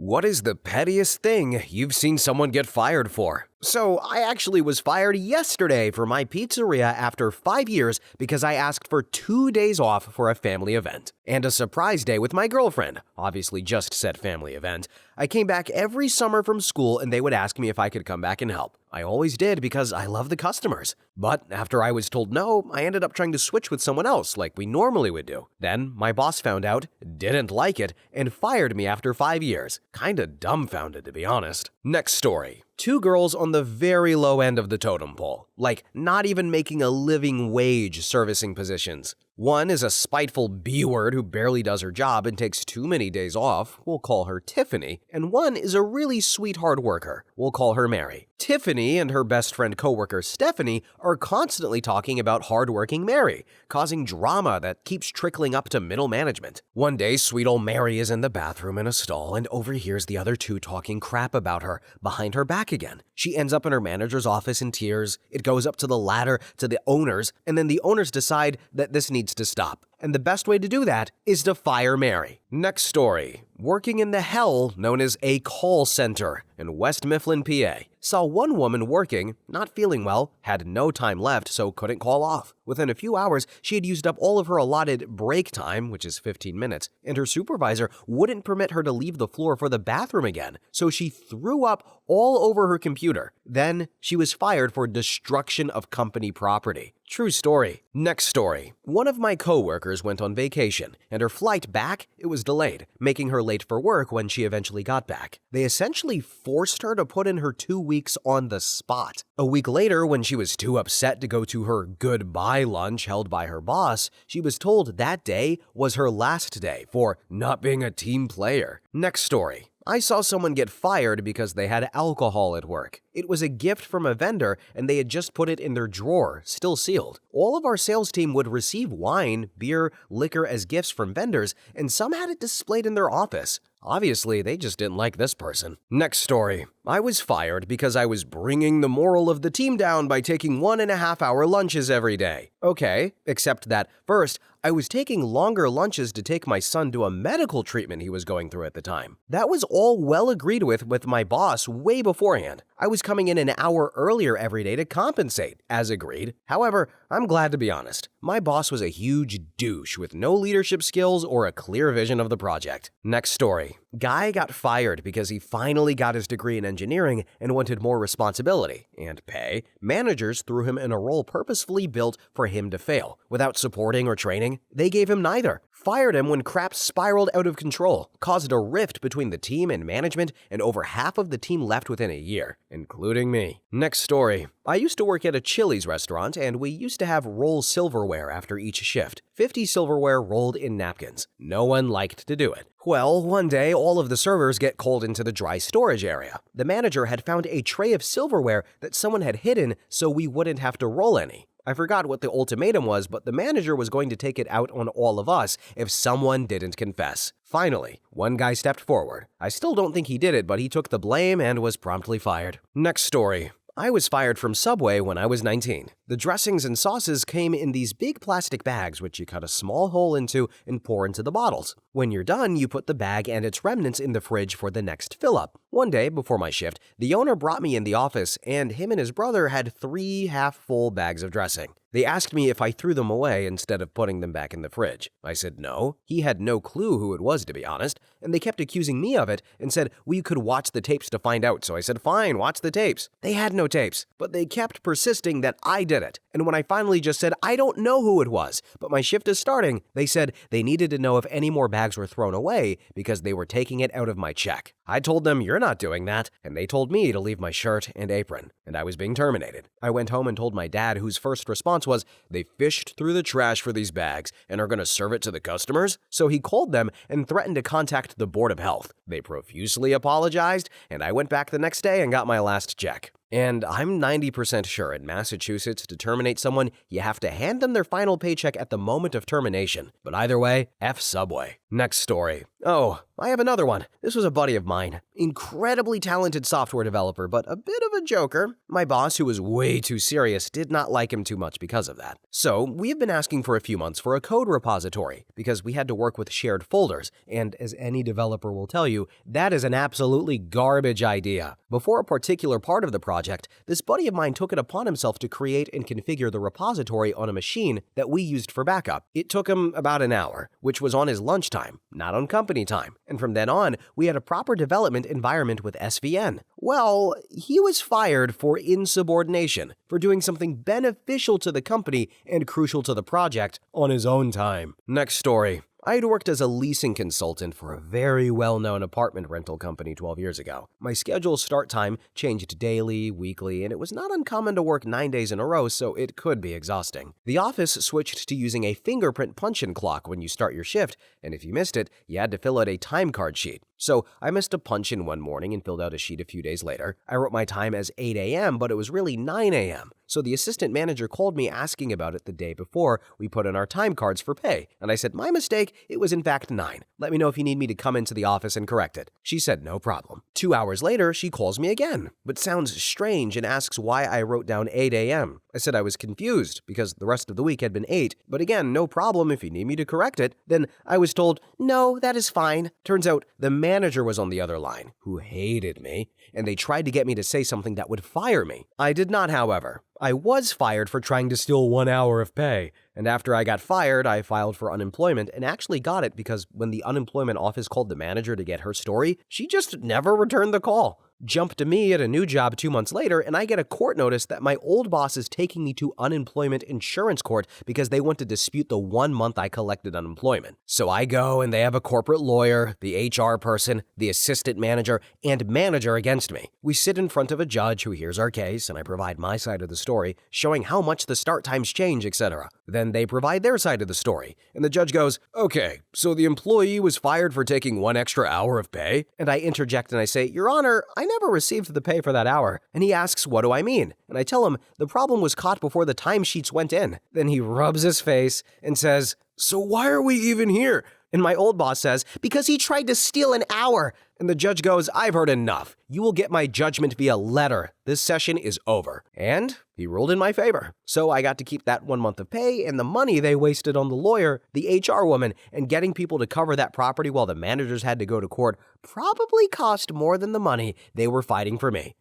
What is the pettiest thing you've seen someone get fired for? So, I actually was fired yesterday for my pizzeria after 5 years because I asked for 2 days off for a family event. And a surprise day with my girlfriend, obviously just said family event. I came back every summer from school and they would ask me if I could come back and help. I always did because I love the customers. But after I was told no, I ended up trying to switch with someone else like we normally would do. Then my boss found out, didn't like it, and fired me after 5 years. Kinda dumbfounded, to be honest. Next story. 2 girls on the very low end of the totem pole, like not even making a living wage servicing positions. One is a spiteful B-word who barely does her job and takes too many days off. We'll call her Tiffany. And one is a really sweet hard worker. We'll call her Mary. Tiffany and her best friend coworker Stephanie are constantly talking about hardworking Mary, causing drama that keeps trickling up to middle management. One day, sweet old Mary is in the bathroom in a stall and overhears the other two talking crap about her behind her back again. She ends up in her manager's office in tears. It goes up to the ladder to the owners, and then the owners decide that this needs to stop. And the best way to do that is to fire Mary. Next story. Working in the hell known as a call center in West Mifflin, PA. Saw one woman working, not feeling well, had no time left, so couldn't call off. Within a few hours, she had used up all of her allotted break time, which is 15 minutes, and her supervisor wouldn't permit her to leave the floor for the bathroom again, so she threw up all over her computer. Then she was fired for destruction of company property. True story. Next story. One of my coworkers went on vacation, and her flight back, it was delayed, making her late for work when she eventually got back. They essentially forced her to put in her 2 weeks on the spot. A week later, when she was too upset to go to her goodbye lunch held by her boss, she was told that day was her last day for not being a team player. Next story. I saw someone get fired because they had alcohol at work. It was a gift from a vendor and they had just put it in their drawer, still sealed. All of our sales team would receive wine, beer, liquor as gifts from vendors, and some had it displayed in their office. Obviously, they just didn't like this person. Next story. I was fired because I was bringing the moral of the team down by taking 1.5-hour lunches every day. Okay, except that first, I was taking longer lunches to take my son to a medical treatment he was going through at the time. That was all well agreed with my boss way beforehand. I was coming in an hour earlier every day to compensate, as agreed. However, I'm glad to be honest. My boss was a huge douche with no leadership skills or a clear vision of the project. Next story. Guy got fired because he finally got his degree in engineering and wanted more responsibility and pay. Managers threw him in a role purposefully built for him to fail. Without supporting or training, they gave him neither. Fired him when crap spiraled out of control, caused a rift between the team and management, and over half of the team left within a year, including me. Next story. I used to work at a Chili's restaurant, and we used to have roll silverware after each shift. 50 silverware rolled in napkins. No one liked to do it. Well, one day, all of the servers get called into the dry storage area. The manager had found a tray of silverware that someone had hidden so we wouldn't have to roll any. I forgot what the ultimatum was, but the manager was going to take it out on all of us if someone didn't confess. Finally, one guy stepped forward. I still don't think he did it, but he took the blame and was promptly fired. Next story. I was fired from Subway when I was 19. The dressings and sauces came in these big plastic bags which you cut a small hole into and pour into the bottles. When you're done, you put the bag and its remnants in the fridge for the next fill-up. One day, before my shift, the owner brought me in the office and him and his brother had 3 half-full bags of dressing. They asked me if I threw them away instead of putting them back in the fridge. I said no. He had no clue who it was, to be honest, and they kept accusing me of it and said we could watch the tapes to find out, so I said fine, watch the tapes. They had no tapes, but they kept persisting that I did it, and when I finally just said I don't know who it was, but my shift is starting, they said they needed to know if any more bags were thrown away because they were taking it out of my check. I told them you're not doing that, and they told me to leave my shirt and apron, and I was being terminated. I went home and told my dad, whose first response was, they fished through the trash for these bags and are going to serve it to the customers? So he called them and threatened to contact the Board of Health. They profusely apologized, and I went back the next day and got my last check. And I'm 90% sure in Massachusetts to terminate someone, you have to hand them their final paycheck at the moment of termination. But either way, F Subway. Next story. Oh, I have another one. This was a buddy of mine. Incredibly talented software developer, but a bit of a joker. My boss, who was way too serious, did not like him too much because of that. So, we have been asking for a few months for a code repository because we had to work with shared folders, and as any developer will tell you, that is an absolutely garbage idea. Before a particular part of the project, this buddy of mine took it upon himself to create and configure the repository on a machine that we used for backup. It took him about an hour, which was on his lunchtime, not on company time. And from then on, we had a proper development environment with SVN. Well, he was fired for insubordination, for doing something beneficial to the company and crucial to the project on his own time. Next story. I had worked as a leasing consultant for a very well-known apartment rental company 12 years ago. My schedule start time changed daily, weekly, and it was not uncommon to work 9 days in a row, so it could be exhausting. The office switched to using a fingerprint punch-in clock when you start your shift, and if you missed it, you had to fill out a time card sheet. So I missed a punch-in one morning and filled out a sheet a few days later. I wrote my time as 8 a.m., but it was really 9 a.m. So the assistant manager called me asking about it the day before we put in our time cards for pay, and I said, my mistake, it was in fact 9. Let me know if you need me to come into the office and correct it. She said no problem. 2 hours later, she calls me again, but sounds strange and asks why I wrote down 8 a.m. I said I was confused because the rest of the week had been 8, but again, no problem if you need me to correct it. Then I was told, no, that is fine. Turns out the manager was on the other line, who hated me, and they tried to get me to say something that would fire me. I did not, however. I was fired for trying to steal 1 hour of pay, and after I got fired, I filed for unemployment and actually got it because when the unemployment office called the manager to get her story, she just never returned the call. Jump to me at a new job 2 months later, and I get a court notice that my old boss is taking me to unemployment insurance court because they want to dispute the 1 month I collected unemployment. So I go, and they have a corporate lawyer, the HR person, the assistant manager, and manager against me. We sit in front of a judge who hears our case, and I provide my side of the story, showing how much the start times change, etc. Then they provide their side of the story, and the judge goes, okay, so the employee was fired for taking 1 extra hour of pay? And I interject and I say, Your Honor, I never received the pay for that hour. And he asks, what do I mean? And I tell him, the problem was caught before the timesheets went in. Then he rubs his face and says, so why are we even here? And my old boss says, because he tried to steal an hour. And the judge goes, I've heard enough. You will get my judgment via letter. This session is over. And he ruled in my favor. So I got to keep that 1 month of pay and the money they wasted on the lawyer, the HR woman, and getting people to cover that property while the managers had to go to court probably cost more than the money they were fighting for me.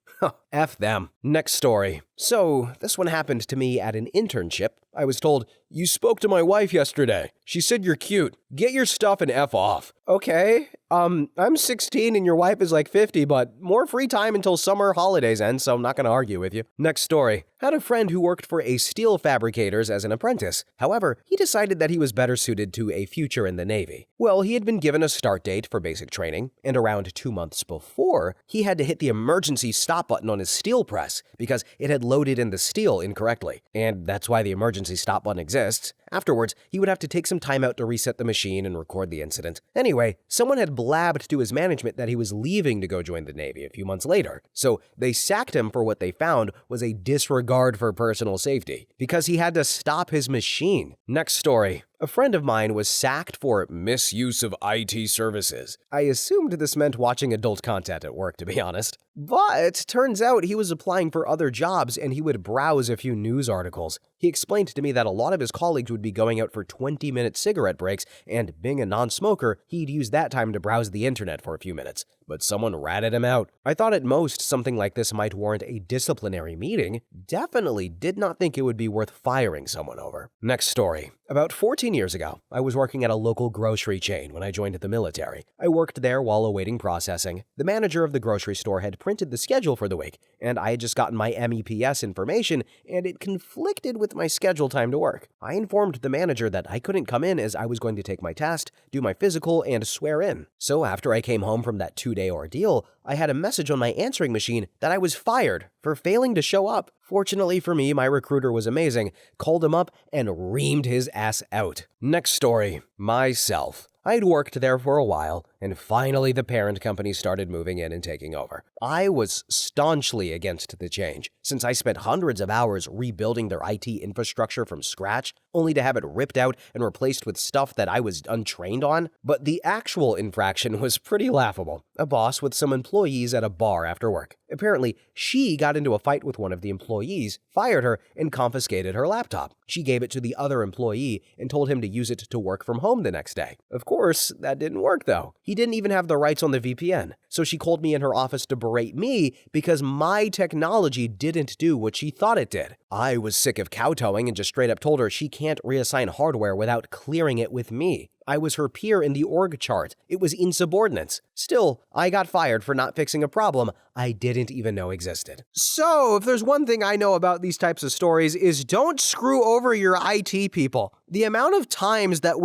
F them. Next story. So, this one happened to me at an internship. I was told, you spoke to my wife yesterday. She said you're cute. Get your stuff and F off. Okay, I'm 16 and your wife is like 50, but more free time until summer holidays end, so I'm not gonna argue with you. Next story. Had a friend who worked for a steel fabricators as an apprentice. However, he decided that he was better suited to a future in the Navy. Well, he had been given a start date for basic training, and around 2 months before, he had to hit the emergency stop button on his steel press because it had loaded in the steel incorrectly. And that's why the emergency stop button exists. Afterwards, he would have to take some time out to reset the machine and record the incident. Anyway, someone had blabbed to his management that he was leaving to go join the Navy a few months later. So they sacked him for what they found was a disregard for personal safety, because he had to stop his machine. Next story. A friend of mine was sacked for misuse of IT services. I assumed this meant watching adult content at work, to be honest. But turns out he was applying for other jobs and he would browse a few news articles. He explained to me that a lot of his colleagues would be going out for 20-minute cigarette breaks, and being a non-smoker, he'd use that time to browse the internet for a few minutes. But someone ratted him out. I thought at most something like this might warrant a disciplinary meeting. Definitely did not think it would be worth firing someone over. Next story. About 14 years ago, I was working at a local grocery chain when I joined the military. I worked there while awaiting processing. The manager of the grocery store had printed the schedule for the week, and I had just gotten my MEPS information, and it conflicted with my schedule time to work. I informed the manager that I couldn't come in as I was going to take my test, do my physical, and swear in. So after I came home from that 2-day ordeal, I had a message on my answering machine that I was fired for failing to show up. Fortunately for me, my recruiter was amazing, called him up, and reamed his ass out. Next story. Myself. I'd worked there for a while, and finally the parent company started moving in and taking over. I was staunchly against the change, since I spent hundreds of hours rebuilding their IT infrastructure from scratch, only to have it ripped out and replaced with stuff that I was untrained on. But the actual infraction was pretty laughable. A boss with some employees at a bar after work. Apparently, she got into a fight with one of the employees, fired her, and confiscated her laptop. She gave it to the other employee and told him to use it to work from home the next day. Of course, that didn't work though. He didn't even have the rights on the VPN. So she called me in her office to berate me because my technology didn't do what she thought it did. I was sick of kowtowing and just straight up told her she can't reassign hardware without clearing it with me. I was her peer in the org chart. It was insubordinance. Still, I got fired for not fixing a problem I didn't even know existed. So, if there's one thing I know about these types of stories is don't screw over your IT people. The amount of times that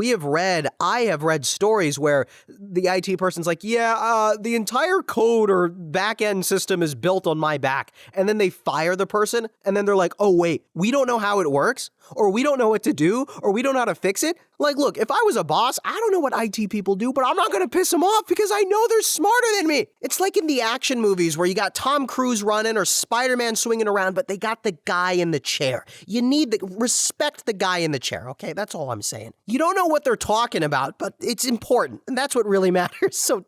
I have read stories where the IT person's like, the entire code or back-end system is built on my back. And then they fire the person, and then they're like, oh wait, we don't know how it works, or we don't know what to do, or we don't know how to fix it. Like, look, if I was a boss, I don't know what IT people do, but I'm not going to piss them off because I know they're smarter than me. It's like in the action movies where you got Tom Cruise running or Spider-Man swinging around, but they got the guy in the chair. You need to respect the guy in the chair, okay? That's all I'm saying. You don't know what they're talking about, but it's important, and that's what really matters. So,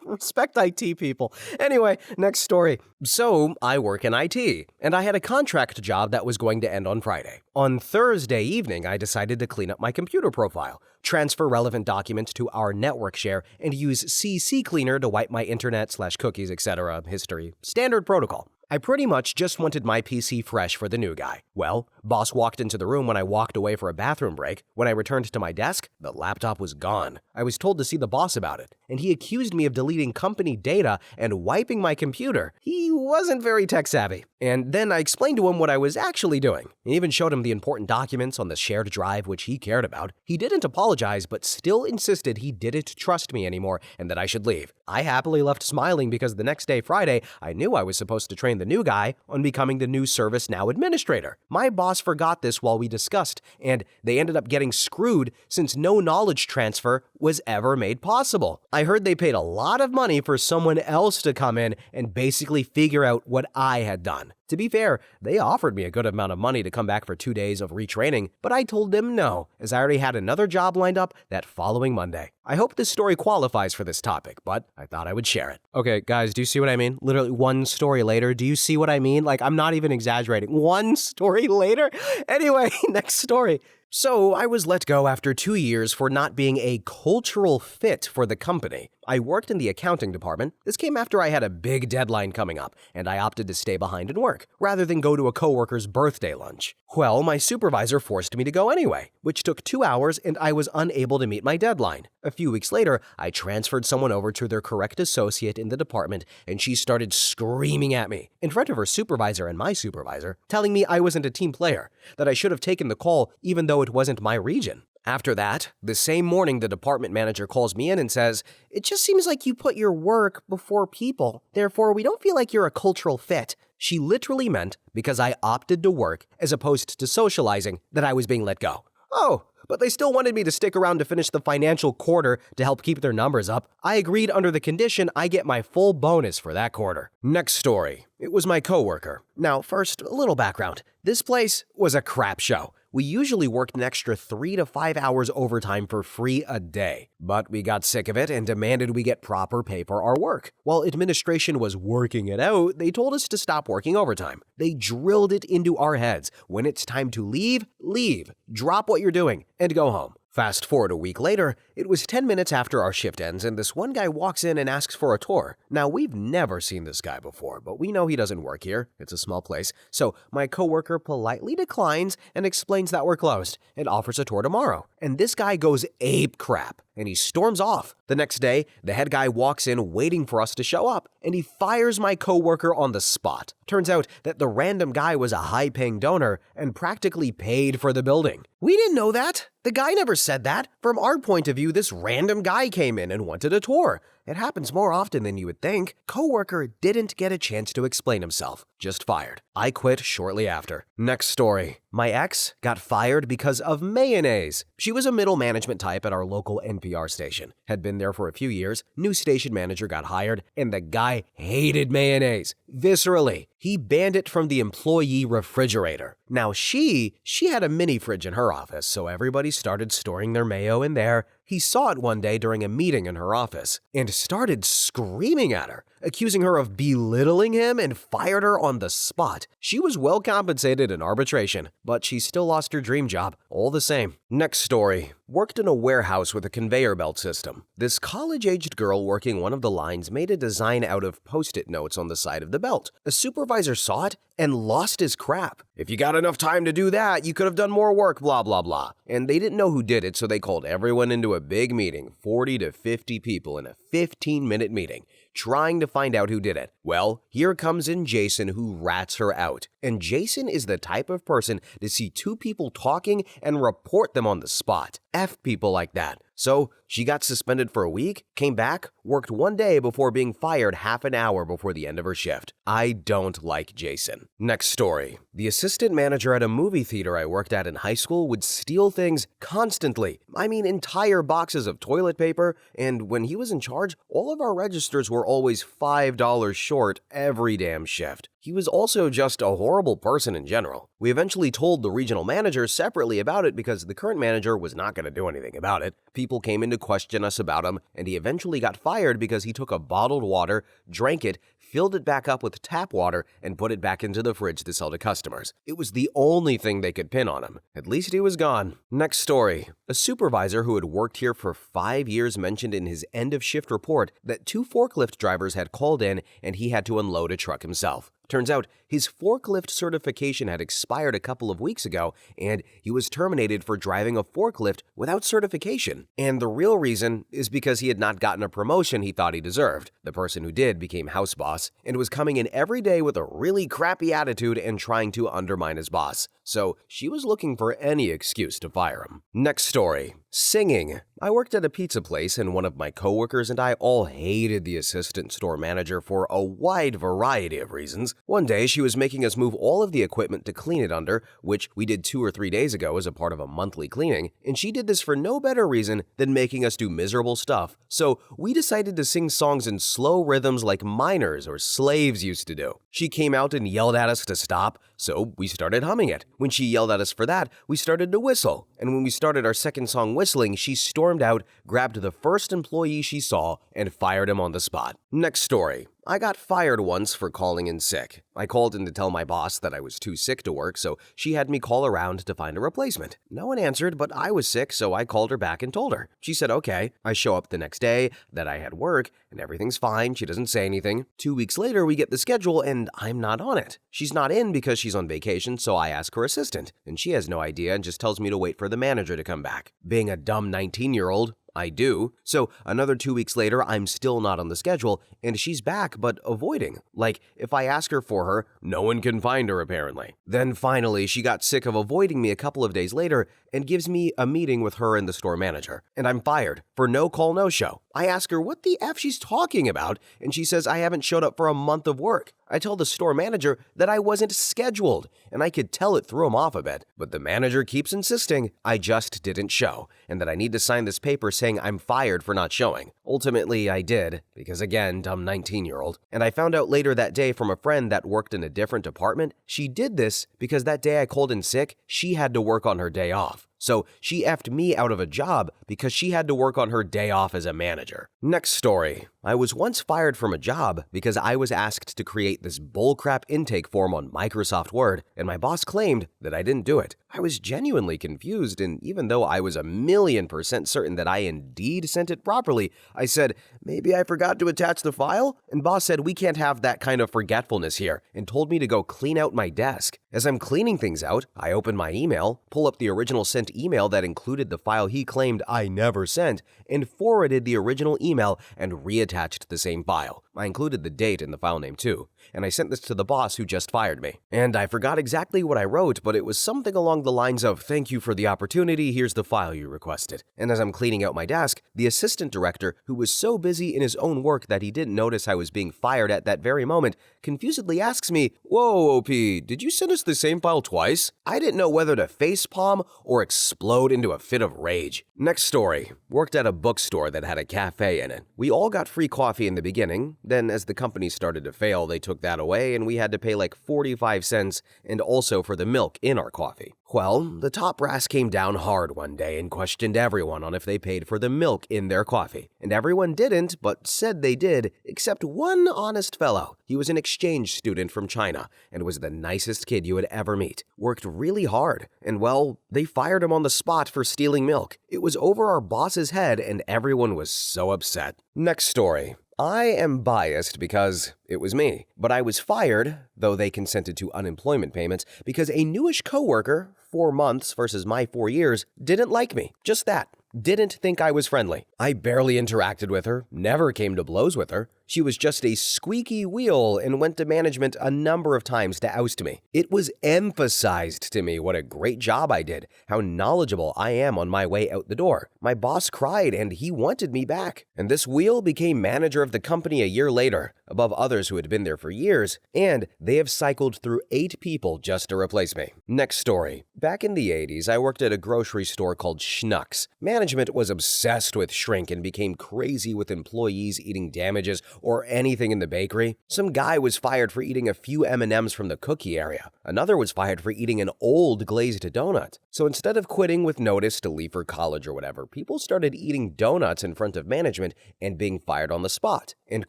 respect IT people. Anyway, next story. So, I work in IT, and I had a contract job that was going to end on Friday. On Thursday evening, I decided to clean up my computer profile, transfer relevant documents to our network share, and use CC Cleaner to wipe my internet/cookies, etc. history. Standard protocol. I pretty much just wanted my PC fresh for the new guy. Well, boss walked into the room when I walked away for a bathroom break. When I returned to my desk, the laptop was gone. I was told to see the boss about it, and he accused me of deleting company data and wiping my computer. He wasn't very tech savvy. And then I explained to him what I was actually doing. I even showed him the important documents on the shared drive which he cared about. He didn't apologize, but still insisted he didn't trust me anymore and that I should leave. I happily left smiling because the next day, Friday, I knew I was supposed to train the new guy on becoming the new ServiceNow administrator. My boss forgot this while we discussed, and they ended up getting screwed since no knowledge transfer was ever made possible. I heard they paid a lot of money for someone else to come in and basically figure out what I had done. To be fair, they offered me a good amount of money to come back for 2 days of retraining, but I told them no, as I already had another job lined up that following Monday. I hope this story qualifies for this topic, but I thought I would share it. Okay, guys, do you see what I mean? Literally one story later, do you see what I mean? Like, I'm not even exaggerating. One story later? Anyway, next story. So, I was let go after 2 years for not being a cultural fit for the company. I worked in the accounting department. This came after I had a big deadline coming up, and I opted to stay behind and work, rather than go to a coworker's birthday lunch. Well, my supervisor forced me to go anyway, which took 2 hours, and I was unable to meet my deadline. A few weeks later, I transferred someone over to their correct associate in the department, and she started screaming at me, in front of her supervisor and my supervisor, telling me I wasn't a team player, that I should have taken the call even though it wasn't my region. After that, the same morning the department manager calls me in and says, "It just seems like you put your work before people. Therefore, we don't feel like you're a cultural fit." She literally meant because I opted to work as opposed to socializing that I was being let go. Oh, but they still wanted me to stick around to finish the financial quarter to help keep their numbers up. I agreed under the condition I get my full bonus for that quarter. Next story. It was my coworker. Now, first, a little background. This place was a crap show. We usually worked an extra 3 to 5 hours overtime for free a day, but we got sick of it and demanded we get proper pay for our work. While administration was working it out, they told us to stop working overtime. They drilled it into our heads. When it's time to leave, leave. Drop what you're doing and go home. Fast forward a week later, it was 10 minutes after our shift ends and this one guy walks in and asks for a tour. Now, we've never seen this guy before, but we know he doesn't work here. It's a small place. So my coworker politely declines and explains that we're closed and offers a tour tomorrow. And this guy goes ape crap and he storms off. The next day, the head guy walks in waiting for us to show up and he fires my coworker on the spot. Turns out that the random guy was a high-paying donor and practically paid for the building. We didn't know that. The guy never said that. From our point of view, this random guy came in and wanted a tour. It happens more often than you would think. Coworker didn't get a chance to explain himself. just fired. I quit shortly after. Next story. My ex got fired because of mayonnaise. She was a middle management type at our local NPR station. Had been there for a few years, new station manager got hired, and the guy hated mayonnaise. Viscerally. He banned it from the employee refrigerator. Now she had a mini fridge in her office, so everybody started storing their mayo in there. He saw it one day during a meeting in her office and started screaming at her, accusing her of belittling him, and fired her on the spot. She was well compensated in arbitration, but she still lost her dream job all the same. Next story. Worked in a warehouse with a conveyor belt system. This college-aged girl working one of the lines made a design out of Post-it notes on the side of the belt. A supervisor saw it and lost his crap. If you got enough time to do that, you could have done more work, blah, blah, blah. And they didn't know who did it, so they called everyone into a big meeting, 40 to 50 people in a 15-minute meeting, trying to find out who did it. Well, here comes in Jason, who rats her out. And Jason is the type of person to see two people talking and report them on the spot. F people like that. So she got suspended for a week, came back, worked one day before being fired half an hour before the end of her shift. I don't like Jason. Next story. The assistant manager at a movie theater I worked at in high school would steal things constantly. I mean, entire boxes of toilet paper, and when he was in charge, all of our registers were always $5 short every damn shift. He was also just a horrible person in general. We eventually told the regional manager separately about it because the current manager was not going to do anything about it. People came in to question us about him, and he eventually got fired because he took a bottled water, drank it, filled it back up with tap water, and put it back into the fridge to sell to customers. It was the only thing they could pin on him. At least he was gone. Next story. A supervisor who had worked here for 5 years mentioned in his end-of-shift report that 2 forklift drivers had called in and he had to unload a truck himself. Turns out his forklift certification had expired a couple of weeks ago, and he was terminated for driving a forklift without certification. And the real reason is because he had not gotten a promotion he thought he deserved. The person who did became house boss and was coming in every day with a really crappy attitude and trying to undermine his boss. So she was looking for any excuse to fire him. Next story. Singing. I worked at a pizza place, and one of my coworkers and I all hated the assistant store manager for a wide variety of reasons. One day, she was making us move all of the equipment to clean it under, which we did 2 or 3 days ago as a part of a monthly cleaning, and she did this for no better reason than making us do miserable stuff. So we decided to sing songs in slow rhythms like miners or slaves used to do. She came out and yelled at us to stop, so we started humming it. When she yelled at us for that, we started to whistle. And when we started our second song whistling, she stormed out, grabbed the first employee she saw, and fired him on the spot. Next story. I got fired once for calling in sick. I called in to tell my boss that I was too sick to work, so she had me call around to find a replacement. No one answered, but I was sick, so I called her back and told her. She said okay. I show up the next day, that I had work, and everything's fine. She doesn't say anything. 2 weeks later, we get the schedule, and I'm not on it. She's not in because she's on vacation, so I ask her assistant, and she has no idea and just tells me to wait for the manager to come back. Being a dumb 19-year-old, I do. So another 2 weeks later, I'm still not on the schedule, and she's back but avoiding. Like, if I ask her for her, no one can find her apparently. Then finally, she got sick of avoiding me a couple of days later and gives me a meeting with her and the store manager. And I'm fired for no call, no show. I ask her what the F she's talking about, and she says I haven't showed up for a month of work. I tell the store manager that I wasn't scheduled, and I could tell it threw him off a bit. But the manager keeps insisting I just didn't show, and that I need to sign this paper saying I'm fired for not showing. Ultimately, I did, because again, dumb 19-year-old. And I found out later that day from a friend that worked in a different department, she did this because that day I called in sick, she had to work on her day off. So she effed me out of a job because she had to work on her day off as a manager. Next story. I was once fired from a job because I was asked to create this bullcrap intake form on Microsoft Word, and my boss claimed that I didn't do it. I was genuinely confused, and even though I was 1,000,000% certain that I indeed sent it properly, I said, maybe I forgot to attach the file? And boss said we can't have that kind of forgetfulness here, and told me to go clean out my desk. As I'm cleaning things out, I open my email, pull up the original sent email that included the file he claimed I never sent, and forwarded the original email and reattached attached the same file. I included the date in the file name too, and I sent this to the boss who just fired me. And I forgot exactly what I wrote, but it was something along the lines of, "Thank you for the opportunity, here's the file you requested." And as I'm cleaning out my desk, the assistant director, who was so busy in his own work that he didn't notice I was being fired at that very moment, confusedly asks me, "Whoa, OP, did you send us the same file twice?" I didn't know whether to facepalm or explode into a fit of rage. Next story. Worked at a bookstore that had a cafe in it. We all got free coffee in the beginning, then as the company started to fail, they took that away and we had to pay like 45 cents and also for the milk in our coffee. Well, the top brass came down hard one day and questioned everyone on if they paid for the milk in their coffee. And everyone didn't, but said they did, except one honest fellow. He was an exchange student from China and was the nicest kid you would ever meet. Worked really hard, and well, they fired him on the spot for stealing milk. It was over our boss's head and everyone was so upset. Next story. I am biased because it was me, but I was fired, though they consented to unemployment payments, because a newish coworker, 4 months versus my 4 years, didn't like me. Just that. Didn't think I was friendly. I barely interacted with her, never came to blows with her. She was just a squeaky wheel and went to management a number of times to oust me. It was emphasized to me what a great job I did, how knowledgeable I am on my way out the door. My boss cried and he wanted me back. And this wheel became manager of the company a year later, above others who had been there for years, and they have cycled through 8 people just to replace me. Next story. Back in the 80s, I worked at a grocery store called Schnucks. Management was obsessed with shrink and became crazy with employees eating damages or anything in the bakery. Some guy was fired for eating a few M&Ms from the cookie area. Another was fired for eating an old glazed donut. So instead of quitting with notice to leave for college or whatever, people started eating donuts in front of management and being fired on the spot. And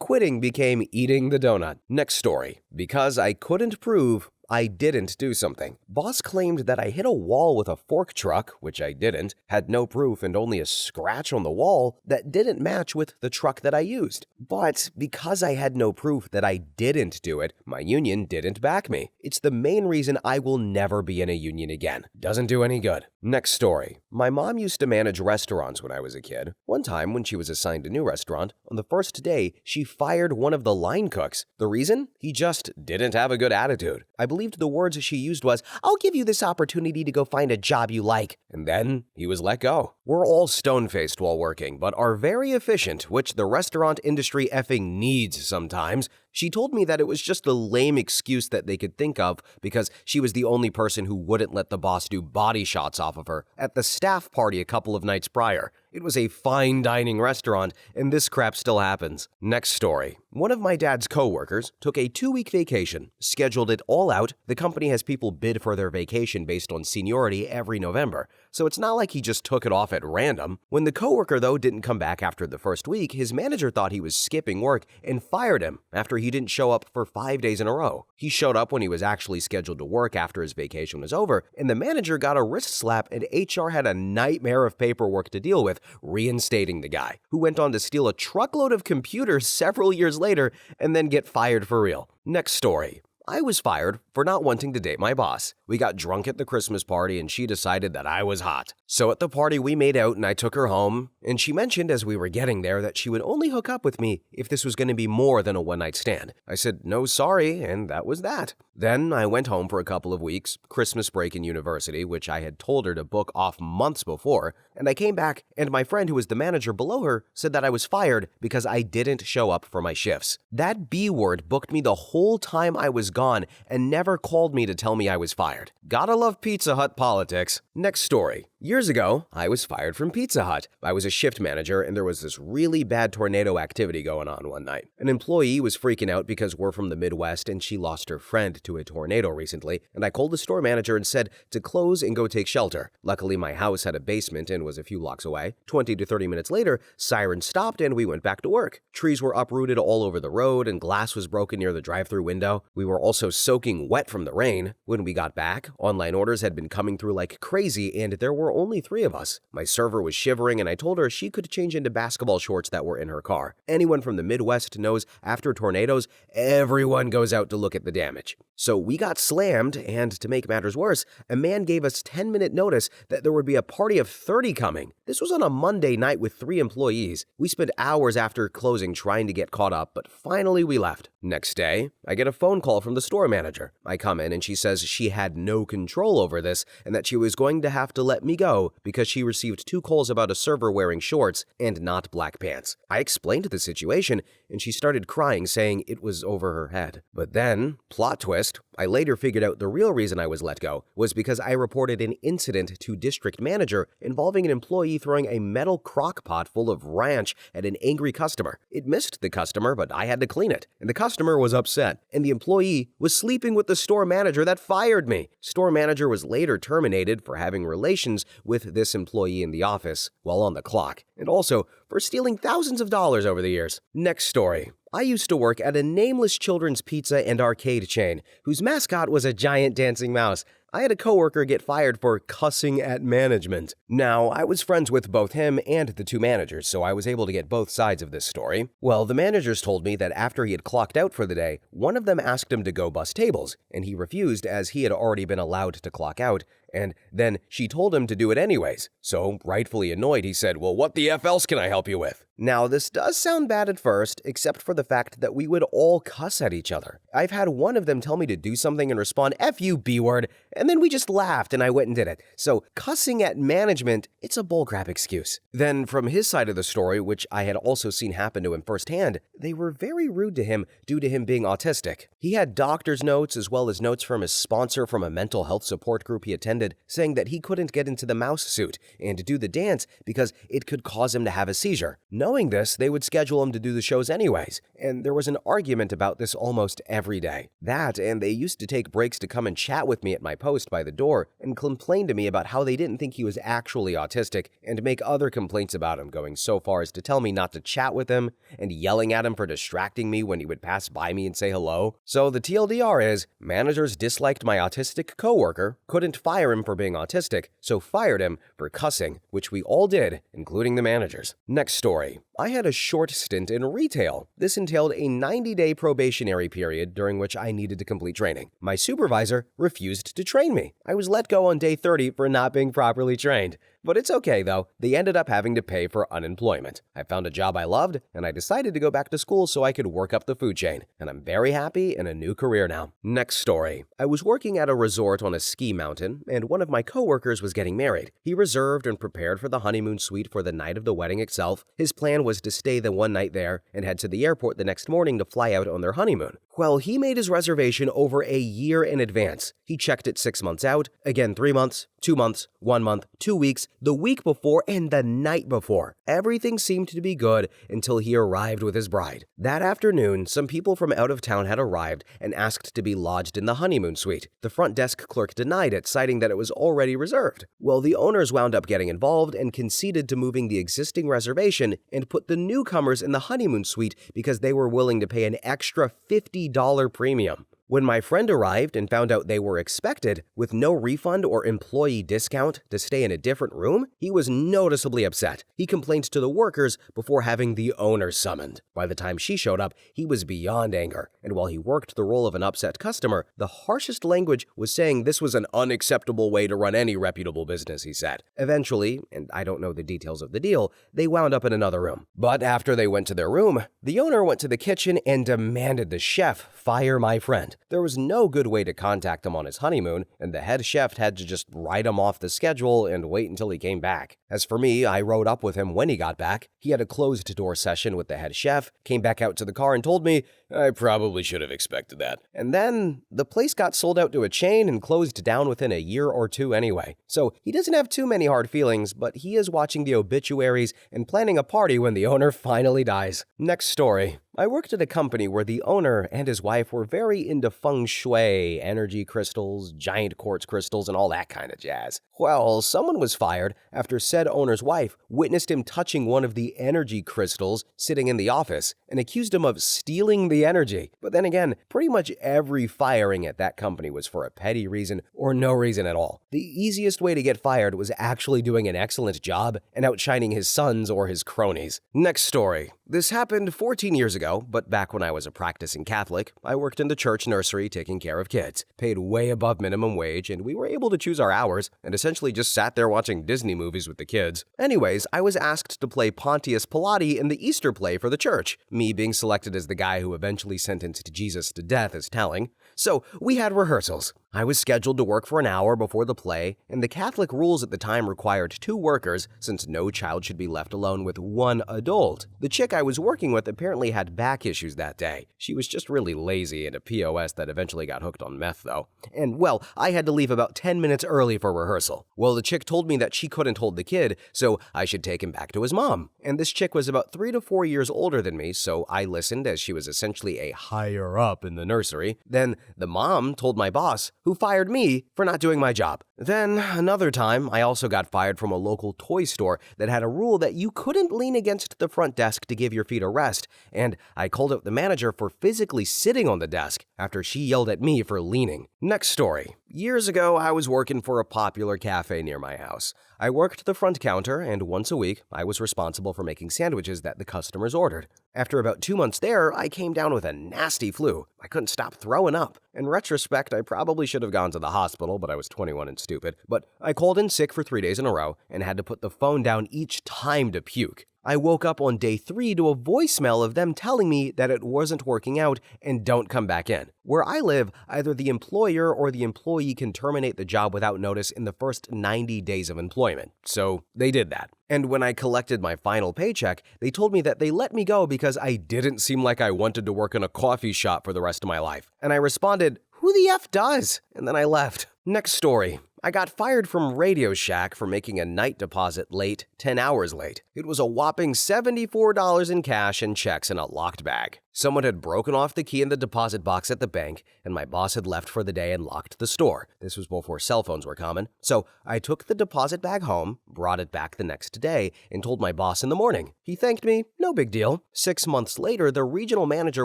quitting became eating the donut. Next story. Because I couldn't prove I didn't do something. Boss claimed that I hit a wall with a fork truck, which I didn't, had no proof and only a scratch on the wall that didn't match with the truck that I used. But because I had no proof that I didn't do it, my union didn't back me. It's the main reason I will never be in a union again. Doesn't do any good. Next story. My mom used to manage restaurants when I was a kid. One time, when she was assigned a new restaurant, on the first day, she fired one of the line cooks. The reason? He just didn't have a good attitude. I believed the words she used was, "I'll give you this opportunity to go find a job you like." And then he was let go. We're all stone-faced while working, but are very efficient, which the restaurant industry effing needs sometimes. She told me that it was just a lame excuse that they could think of because she was the only person who wouldn't let the boss do body shots off of her at the staff party a couple of nights prior. It was a fine dining restaurant, and this crap still happens. Next story. One of my dad's coworkers took a 2-week vacation, scheduled it all out. The company has people bid for their vacation based on seniority every November, so it's not like he just took it off at random. When the coworker, though, didn't come back after the first week, his manager thought he was skipping work and fired him after he didn't show up for 5 days in a row. He showed up when he was actually scheduled to work after his vacation was over, and the manager got a wrist slap and HR had a nightmare of paperwork to deal with, reinstating the guy, who went on to steal a truckload of computers several years later and then get fired for real. Next story. I was fired for not wanting to date my boss. We got drunk at the Christmas party and she decided that I was hot. So at the party we made out and I took her home, and she mentioned as we were getting there that she would only hook up with me if this was going to be more than a one-night stand. I said, "No, sorry," and that was that. Then I went home for a couple of weeks, Christmas break in university, which I had told her to book off months before, and I came back and my friend who was the manager below her said that I was fired because I didn't show up for my shifts. That B word booked me the whole time I was gone and never called me to tell me I was fired. Gotta love Pizza Hut politics. Next story. Years ago, I was fired from Pizza Hut. I was a shift manager and there was this really bad tornado activity going on one night. An employee was freaking out because we're from the Midwest and she lost her friend to a tornado recently, and I called the store manager and said to close and go take shelter. Luckily, my house had a basement and was a few blocks away. 20 to 30 minutes later, sirens stopped and we went back to work. Trees were uprooted all over the road and glass was broken near the drive-thru window. We were also soaking wet from the rain. When we got back, online orders had been coming through like crazy and there were only 3 of us. My server was shivering and I told her she could change into basketball shorts that were in her car. Anyone from the Midwest knows after tornadoes, everyone goes out to look at the damage. So we got slammed, and to make matters worse, a man gave us 10-minute notice that there would be a party of 30 coming. This was on a Monday night with 3 employees. We spent hours after closing trying to get caught up, but finally we left. Next day, I get a phone call from the store manager. I come in and she says she had no control over this and that she was going to have to let me go because she received 2 calls about a server wearing shorts and not black pants. I explained the situation and she started crying, saying it was over her head. But then, plot twist, I later figured out the real reason I was let go was because I reported an incident to district manager involving an employee throwing a metal crock pot full of ranch at an angry customer. It missed the customer, but I had to clean it, and the customer was upset, and the employee was sleeping with the store manager that fired me. Store manager was later terminated for having relations with this employee in the office while on the clock, and also for stealing thousands of dollars over the years. Next story. I used to work at a nameless children's pizza and arcade chain whose mascot was a giant dancing mouse. I had a coworker get fired for cussing at management. Now, I was friends with both him and the 2 managers, so I was able to get both sides of this story. Well, the managers told me that after he had clocked out for the day, one of them asked him to go bus tables, and he refused as he had already been allowed to clock out, and then she told him to do it anyways. So, rightfully annoyed, he said, "Well, what the F else can I help you with?" Now, this does sound bad at first, except for the fact that we would all cuss at each other. I've had one of them tell me to do something and respond, "F you, B-word," and then we just laughed and I went and did it. So, cussing at management, it's a bullcrap excuse. Then, from his side of the story, which I had also seen happen to him firsthand, they were very rude to him due to him being autistic. He had doctor's notes as well as notes from his sponsor from a mental health support group he attended, saying that he couldn't get into the mouse suit and do the dance because it could cause him to have a seizure. Knowing this, they would schedule him to do the shows anyways, and there was an argument about this almost every day. That, and they used to take breaks to come and chat with me at my post by the door and complain to me about how they didn't think he was actually autistic and make other complaints about him, going so far as to tell me not to chat with him and yelling at him for distracting me when he would pass by me and say hello. So the TLDR is, managers disliked my autistic coworker, couldn't fire him for being autistic, so fired him for cussing, which we all did, including the managers. Next story. I had a short stint in retail. This entailed a 90-day probationary period during which I needed to complete training. My supervisor refused to train me. I was let go on day 30 for not being properly trained. But it's okay though, they ended up having to pay for unemployment. I found a job I loved, and I decided to go back to school so I could work up the food chain, and I'm very happy in a new career now. Next story. I was working at a resort on a ski mountain, and one of my coworkers was getting married. He reserved and prepared for the honeymoon suite for the night of the wedding itself. His plan was to stay the one night there and head to the airport the next morning to fly out on their honeymoon. Well, he made his reservation over a year in advance. He checked it 6 months out, again 3 months, 2 months, 1 month, 2 weeks, the week before, and the night before. Everything seemed to be good until he arrived with his bride. That afternoon, some people from out of town had arrived and asked to be lodged in the honeymoon suite. The front desk clerk denied it, citing that it was already reserved. Well, the owners wound up getting involved and conceded to moving the existing reservation and put the newcomers in the honeymoon suite because they were willing to pay an extra $50 premium. When my friend arrived and found out they were expected, with no refund or employee discount, to stay in a different room, he was noticeably upset. He complained to the workers before having the owner summoned. By the time she showed up, he was beyond anger, and while he worked the role of an upset customer, the harshest language was saying this was an unacceptable way to run any reputable business, he said. Eventually, and I don't know the details of the deal, they wound up in another room. But after they went to their room, the owner went to the kitchen and demanded the chef fire my friend. There was no good way to contact him on his honeymoon, and the head chef had to just write him off the schedule and wait until he came back. As for me, I rode up with him when he got back. He had a closed-door session with the head chef, came back out to the car and told me, "I probably should have expected that." And then, the place got sold out to a chain and closed down within a year or two anyway. So he doesn't have too many hard feelings, but he is watching the obituaries and planning a party when the owner finally dies. Next story. I worked at a company where the owner and his wife were very into feng shui, energy crystals, giant quartz crystals, and all that kind of jazz. Well, someone was fired after said owner's wife witnessed him touching one of the energy crystals sitting in the office and accused him of stealing the the energy. But then again, pretty much every firing at that company was for a petty reason or no reason at all. The easiest way to get fired was actually doing an excellent job and outshining his sons or his cronies. Next story. This happened 14 years ago, but back when I was a practicing Catholic, I worked in the church nursery taking care of kids, paid way above minimum wage, and we were able to choose our hours and essentially just sat there watching Disney movies with the kids. Anyways, I was asked to play Pontius Pilate in the Easter play for the church. Me being selected as the guy who eventually sentenced Jesus to death is telling. So we had rehearsals. I was scheduled to work for an hour before the play, and the Catholic rules at the time required 2 workers since no child should be left alone with 1 adult. The chick I was working with apparently had back issues that day. She was just really lazy and a POS that eventually got hooked on meth though. And well, I had to leave about 10 minutes early for rehearsal. Well, the chick told me that she couldn't hold the kid, so I should take him back to his mom. And this chick was about 3 to 4 years older than me, so I listened as she was essentially a higher up in the nursery. Then the mom told my boss, who fired me for not doing my job. Then another time, I also got fired from a local toy store that had a rule that you couldn't lean against the front desk to give your feet a rest, and I called out the manager for physically sitting on the desk after she yelled at me for leaning. Next story. Years ago, I was working for a popular cafe near my house. I worked the front counter, and once a week, I was responsible for making sandwiches that the customers ordered. After about 2 months there, I came down with a nasty flu. I couldn't stop throwing up. In retrospect, I probably should have gone to the hospital, but I was 21 and stupid. But I called in sick for 3 days in a row and had to put the phone down each time to puke. I woke up on day 3 to a voicemail of them telling me that it wasn't working out and don't come back in. Where I live, either the employer or the employee can terminate the job without notice in the first 90 days of employment. So they did that. And when I collected my final paycheck, they told me that they let me go because I didn't seem like I wanted to work in a coffee shop for the rest of my life. And I responded, "Who the F does?" And then I left. Next story. I got fired from Radio Shack for making a night deposit late, 10 hours late. It was a whopping $74 in cash and checks in a locked bag. Someone had broken off the key in the deposit box at the bank, and my boss had left for the day and locked the store. This was before cell phones were common. So I took the deposit bag home, brought it back the next day, and told my boss in the morning. He thanked me, no big deal. 6 months later, the regional manager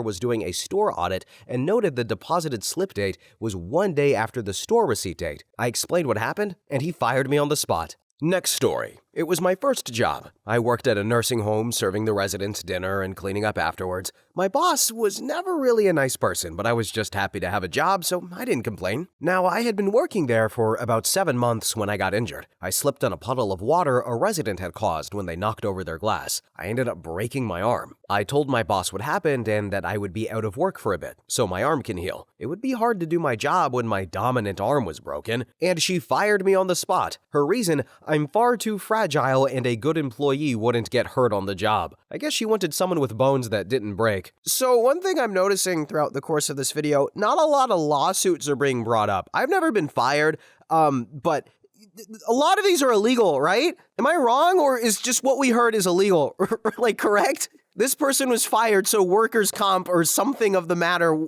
was doing a store audit and noted the deposited slip date was 1 day after the store receipt date. I explained what happened, and he fired me on the spot. Next story. It was my first job. I worked at a nursing home serving the residents dinner and cleaning up afterwards. My boss was never really a nice person, but I was just happy to have a job, so I didn't complain. Now, I had been working there for about 7 months when I got injured. I slipped on a puddle of water a resident had caused when they knocked over their glass. I ended up breaking my arm. I told my boss what happened and that I would be out of work for a bit, so my arm can heal. It would be hard to do my job when my dominant arm was broken, and she fired me on the spot. Her reason, I'm far too fragile and a good employee wouldn't get hurt on the job. I guess she wanted someone with bones that didn't break. So one thing I'm noticing throughout the course of this video, not a lot of lawsuits are being brought up. I've never been fired, but a lot of these are illegal, right? Am I wrong, or is just what we heard is illegal, like correct? This person was fired, so workers' comp or something of the matter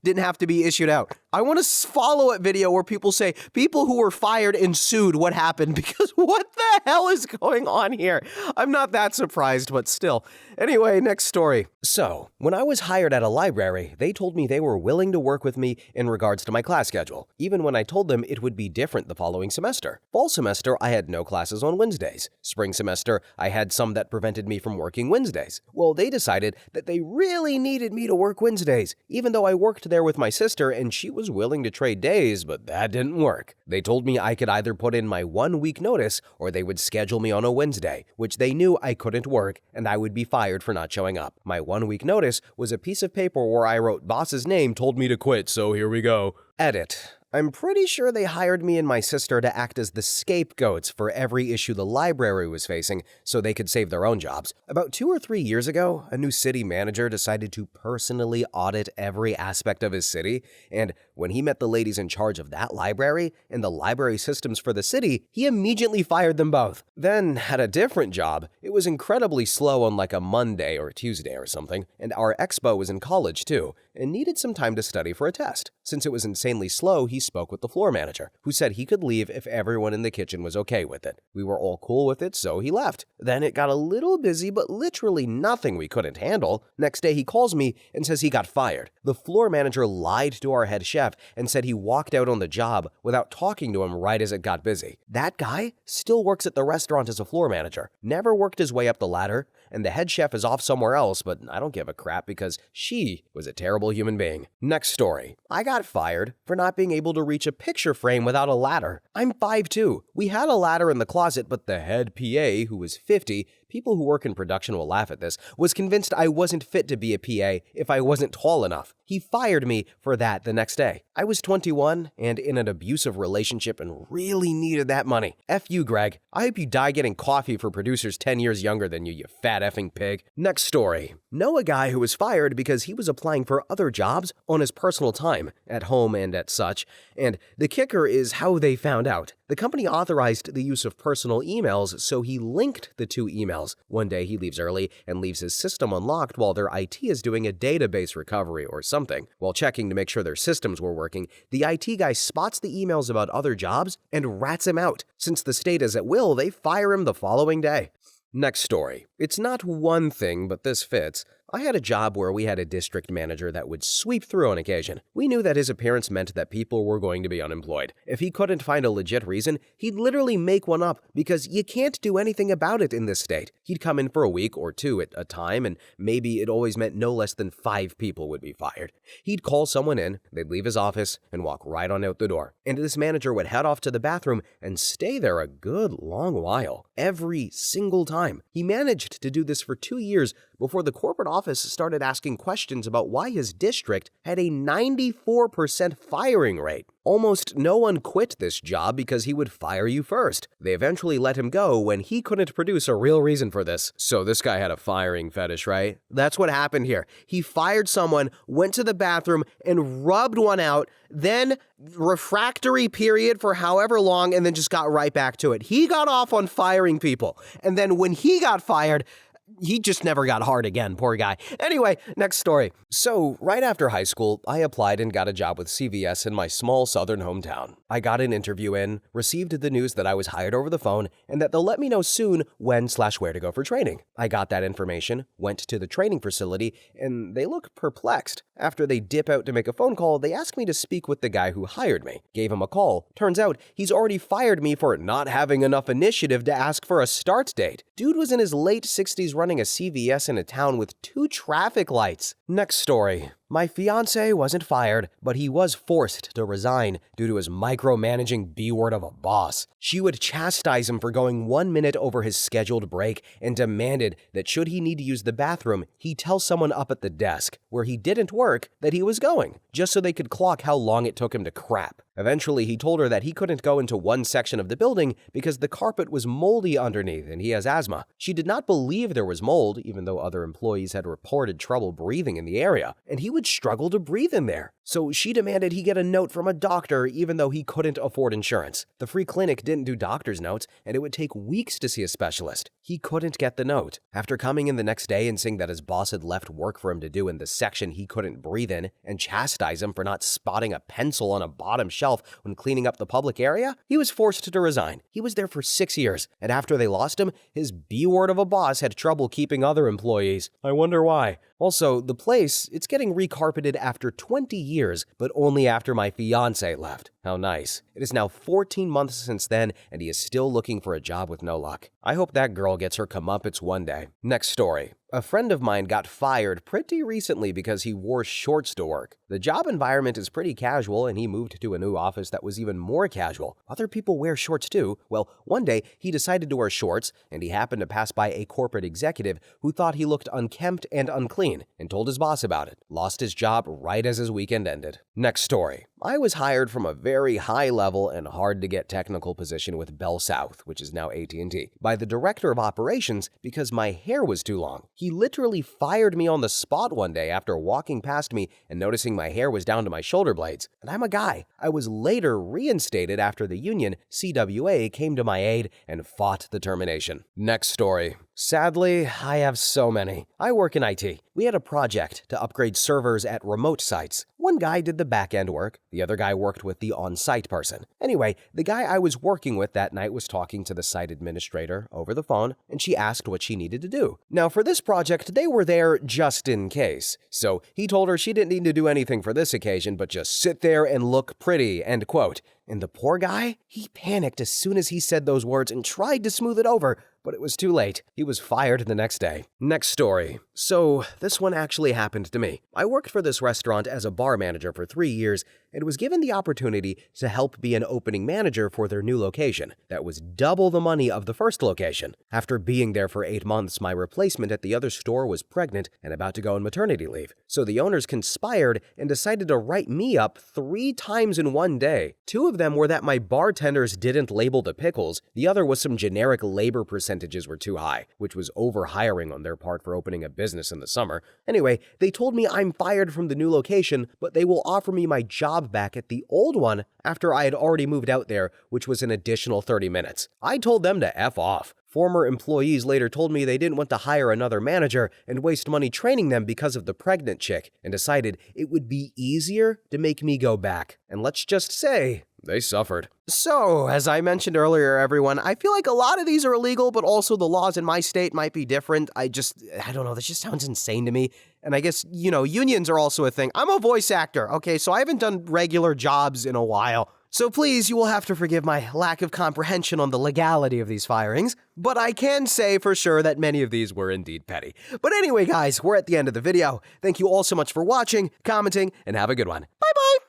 didn't have to be issued out. I want a follow-up video where people say, people who were fired and sued, what happened? Because what the hell is going on here? I'm not that surprised, but still. Anyway, next story. So, when I was hired at a library, they told me they were willing to work with me in regards to my class schedule, even when I told them it would be different the following semester. Fall semester, I had no classes on Wednesdays. Spring semester, I had some that prevented me from working Wednesdays. Well, they decided that they really needed me to work Wednesdays, even though I worked there with my sister and she was willing to trade days, but that didn't work. They told me I could either put in my 1-week notice or they would schedule me on a Wednesday, which they knew I couldn't work and I would be fired for not showing up. My 1-week notice was a piece of paper where I wrote boss's name told me to quit, so here we go. Edit. I'm pretty sure they hired me and my sister to act as the scapegoats for every issue the library was facing so they could save their own jobs. About 2 or 3 years ago, a new city manager decided to personally audit every aspect of his city, and when he met the ladies in charge of that library and the library systems for the city, he immediately fired them both. Then, at a different job, it was incredibly slow on like a Monday or Tuesday or something, and our expo was in college too. and needed some time to study for a test. Since it was insanely slow, he spoke with the floor manager, who said he could leave if everyone in the kitchen was okay with it. We were all cool with it, so he left. Then it got a little busy, but literally nothing we couldn't handle. Next day, he calls me and says he got fired. The floor manager lied to our head chef and said he walked out on the job without talking to him right as it got busy. That guy still works at the restaurant as a floor manager, never worked his way up the ladder, and the head chef is off somewhere else, but I don't give a crap because she was a terrible human being. Next story. I got fired for not being able to reach a picture frame without a ladder. I'm 5'2". We had a ladder in the closet, but the head PA, who was 50, people who work in production will laugh at this, was convinced I wasn't fit to be a PA if I wasn't tall enough. He fired me for that the next day. I was 21 and in an abusive relationship and really needed that money. F you, Greg. I hope you die getting coffee for producers 10 years younger than you fat effing pig. Next story. Know a guy who was fired because he was applying for other jobs on his personal time, at home and at such, and the kicker is how they found out. The company authorized the use of personal emails, so he linked the two emails. One day he leaves early and leaves his system unlocked while their IT is doing a database recovery or something. While checking to make sure their systems were working, the IT guy spots the emails about other jobs and rats him out. Since the state is at will, they fire him the following day. Next story. It's not one thing, but this fits. I had a job where we had a district manager that would sweep through on occasion. We knew that his appearance meant that people were going to be unemployed. If he couldn't find a legit reason, he'd literally make one up because you can't do anything about it in this state. He'd come in for a week or two at a time, and maybe it always meant no less than 5 people would be fired. He'd call someone in, they'd leave his office, and walk right on out the door. And this manager would head off to the bathroom and stay there a good long while. Every single time. He managed to do this for 2 years before the corporate office started asking questions about why his district had a 94% firing rate. Almost no one quit this job because he would fire you first. They eventually let him go when he couldn't produce a real reason for this. So this guy had a firing fetish, right? That's what happened here. He fired someone, went to the bathroom, and rubbed one out, then refractory period for however long, and then just got right back to it. He got off on firing people. And then when he got fired, he just never got hard again, poor guy. Anyway, next story. So, right after high school, I applied and got a job with CVS in my small southern hometown. I got an interview in, received the news that I was hired over the phone, and that they'll let me know soon when/where to go for training. I got that information, went to the training facility, and they look perplexed. After they dip out to make a phone call, they ask me to speak with the guy who hired me. Gave him a call. Turns out he's already fired me for not having enough initiative to ask for a start date. Dude was in his late 60s running a CVS in a town with 2 traffic lights. Next story. My fiancé wasn't fired, but he was forced to resign due to his micromanaging B-word of a boss. She would chastise him for going 1 minute over his scheduled break and demanded that should he need to use the bathroom, he tell someone up at the desk, where he didn't work, that he was going, just so they could clock how long it took him to crap. Eventually, he told her that he couldn't go into one section of the building because the carpet was moldy underneath and he has asthma. She did not believe there was mold, even though other employees had reported trouble breathing in the area, and he would struggle to breathe in there. So she demanded he get a note from a doctor even though he couldn't afford insurance. The free clinic didn't do doctor's notes, and it would take weeks to see a specialist. He couldn't get the note. After coming in the next day and saying that his boss had left work for him to do in the section he couldn't breathe in, and chastise him for not spotting a pencil on a bottom shelf when cleaning up the public area, he was forced to resign. He was there for 6 years, and after they lost him, his B-word of a boss had trouble keeping other employees. I wonder why. Also, the place, it's getting recarpeted after 20 years, but only after my fiancé left. How nice. It is now 14 months since then, and he is still looking for a job with no luck. I hope that girl gets her comeuppance one day. Next story. A friend of mine got fired pretty recently because he wore shorts to work. The job environment is pretty casual, and he moved to a new office that was even more casual. Other people wear shorts too. Well, one day he decided to wear shorts, and he happened to pass by a corporate executive who thought he looked unkempt and unclean, and told his boss about it. Lost his job right as his weekend ended. Next story. I was hired from a very high-level and hard-to-get technical position with Bell South, which is now AT&T, by the director of operations because my hair was too long. He literally fired me on the spot one day after walking past me and noticing my hair was down to my shoulder blades. And I'm a guy. I was later reinstated after the union, CWA, came to my aid and fought the termination. Next story. Sadly, I have so many. I work in IT. We had a project to upgrade servers at remote sites. One guy did the back-end work, the other guy worked with the on-site person. Anyway, the guy I was working with that night was talking to the site administrator over the phone, and she asked what she needed to do. Now, for this project, they were there just in case. So he told her she didn't need to do anything for this occasion, but just sit there and look pretty, end quote. And the poor guy, he panicked as soon as he said those words and tried to smooth it over, but it was too late. He was fired the next day. Next story. So, this one actually happened to me. I worked for this restaurant as a bar manager for 3 years and was given the opportunity to help be an opening manager for their new location. That was double the money of the first location. After being there for 8 months, my replacement at the other store was pregnant and about to go on maternity leave. So the owners conspired and decided to write me up 3 times in one day. 2 of them were that my bartenders didn't label the pickles, the other was some generic labor percentages were too high, which was over-hiring on their part for opening a business in the summer. Anyway, they told me I'm fired from the new location, but they will offer me my job back at the old one after I had already moved out there, which was an additional 30 minutes. I told them to F off. Former employees later told me they didn't want to hire another manager and waste money training them because of the pregnant chick, and decided it would be easier to make me go back. And let's just say, they suffered. So, as I mentioned earlier, everyone, I feel like a lot of these are illegal, but also the laws in my state might be different. I don't know, this just sounds insane to me. And I guess, unions are also a thing. I'm a voice actor, okay, so I haven't done regular jobs in a while. So please, you will have to forgive my lack of comprehension on the legality of these firings, but I can say for sure that many of these were indeed petty. But anyway, guys, we're at the end of the video. Thank you all so much for watching, commenting, and have a good one. Bye!